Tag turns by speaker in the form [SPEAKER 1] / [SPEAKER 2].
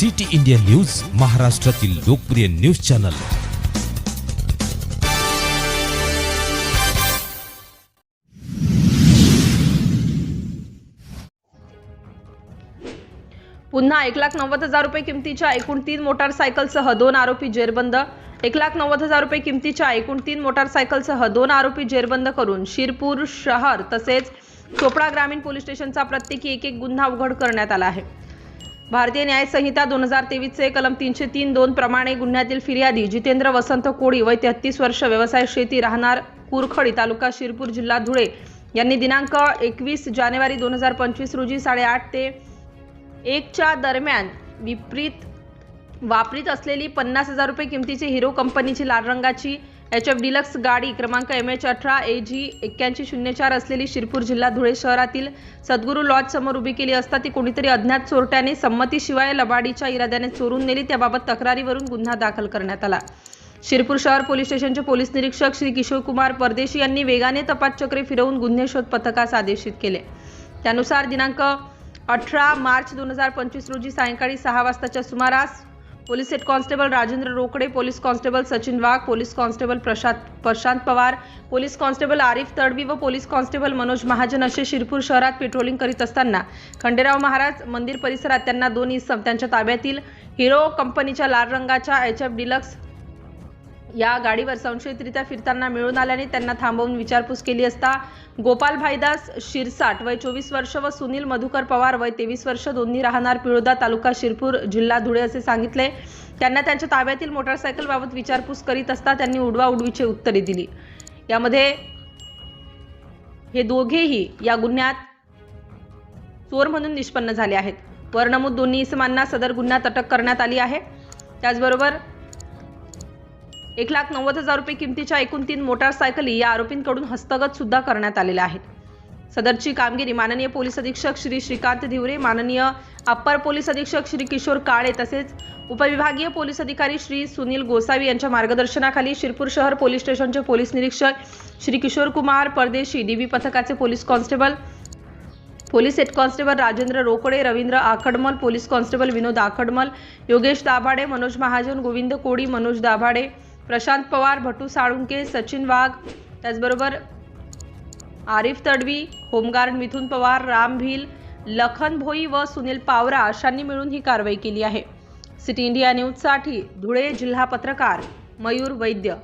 [SPEAKER 1] City India news, महाराष्ट्रातील लोकप्रिय news channel.
[SPEAKER 2] पुन्हा 1,90,000 रुपये किमतीच्या एकूण 3 मोटारसायकलसह 2 आरोपी जेरबंद। 1,90,000 रुपये किमतीच्या एकूण 3 मोटारसायकलसह 2 आरोपी जेरबंद करून शिरपूर शहर तसेच चोपडा ग्रामीण पोलीस स्टेशनचा प्रत्येकी एक गुन्हा उघड करण्यात आला आहे। भारतीय न्याय संहिता 2023 चे कलम 303(2) प्रमाणे गुन्ह्यातील फिर्यादी जितेंद्र वसंत कोळी वय 33 वर्ष, व्यवसाय शेती, राहणार कुरखडी, तालुका शिरपूर, जिल्हा धुळे यांनी दिनांक 21 जानेवारी 2025 रोजी 8:30 ते 1 च्या दरम्यान वापरीत असलेली 50,000 रुपये किमतीची हिरो कंपनीची लाल रंगाची HF डिलक्स गाडी क्रमांक MH18 AG 8104 असलेली शिरपूर, जिल्हा धुळे शहरातील सद्गुरू लॉज समोर उभी केली असता ती कोणीतरी अज्ञात चोरट्याने संमतीशिवाय लबाडीच्या इराद्याने चोरून नेली। त्याबाबत तक्रारीवरून गुन्हा दाखल करण्यात आला। शिरपूर शहर पोलीस स्टेशनचे पोलीस निरीक्षक श्री किशोर कुमार परदेशी यांनी वेगाने तपास चक्रे फिरवून गुन्हे शोध पथकास आदेशित केले। त्यानुसार दिनांक 18 मार्च 2025 रोजी सायंकाळी 6 वाजताच्या सुमारास police head constable Rajendra Rokade, police constable Sachin Wagh, police constable Prashant Pawar, police constable Arif Tadvi व पोलीस कॉन्स्टेबल मनोज महाजन असे शिरपूर शहरात पेट्रोलिंग करीत असताना खंडेराव महाराज मंदिर परिसरात त्यांना 2 इसम त्यांच्या ताब्यातील हिरो कंपनीच्या लाल रंगाच्या HF डिलक्स या गाडीवर संशयितरित्या फिरताना मिळून आल्याने त्यांना थांबवून विचारपूस केली असता गोपाल भाईदास शिरसाट वय 24 वर्ष व सुनील मधुकर पवार वय 23 वर्ष दोन्ही राहणार पिळोदा, तालुका शिरपूर, जिल्हा धुळे असे सांगितले। त्यांना त्यांच्या ताब्यातील मोटारसायकल बाबत विचारपूस करीत असता त्यांनी उडवाउडवीची उत्तरे दिली। यामध्ये हे दोघेही या गुन्ह्यात चोर म्हणून निष्पन्न झाले आहेत। वर नमूद दोन्ही इसमांना सदर गुन्ह्यात अटक करण्यात आली आहे। त्याचबरोबर 1,90,000 रुपये किमतीच्या एकूण 3 मोटारसायकली या आरोपींकडून हस्तगत सुद्धा करण्यात आलेल्या आहेत। सदरची कामगिरी माननीय पोलीस अधीक्षक श्री श्रीकांत धिवरे, माननीय अप्पर पोलीस अधीक्षक श्री किशोर काळे तसेच उपविभागीय पोलीस अधिकारी श्री सुनील गोसावी यांच्या मार्गदर्शनाखाली शिरपूर शहर पोलीस स्टेशनचे पोलीस निरीक्षक श्री किशोर कुमार परदेशी, DB पथकाचे police constable, police head constable Rajendra Rokade, Ravindra Akhadmal, police constable Vinod Akhadmal, Yogesh Dabhade, Manoj Mahajan, Govind Kodi, Manoj Dabhade, Prashant Pawar, Bhatu Salunke, Sachin वाघ, त्याचबरोबर आरिफ तडवी, होमगार्ड मिथुन पवार, राम भिल, लखन भोई व सुनील पावरा अशांनी मिळून ही कारवाई केली आहे। सिटी इंडिया न्यूजसाठी धुळे जिल्हा पत्रकार मयूर वैद्य।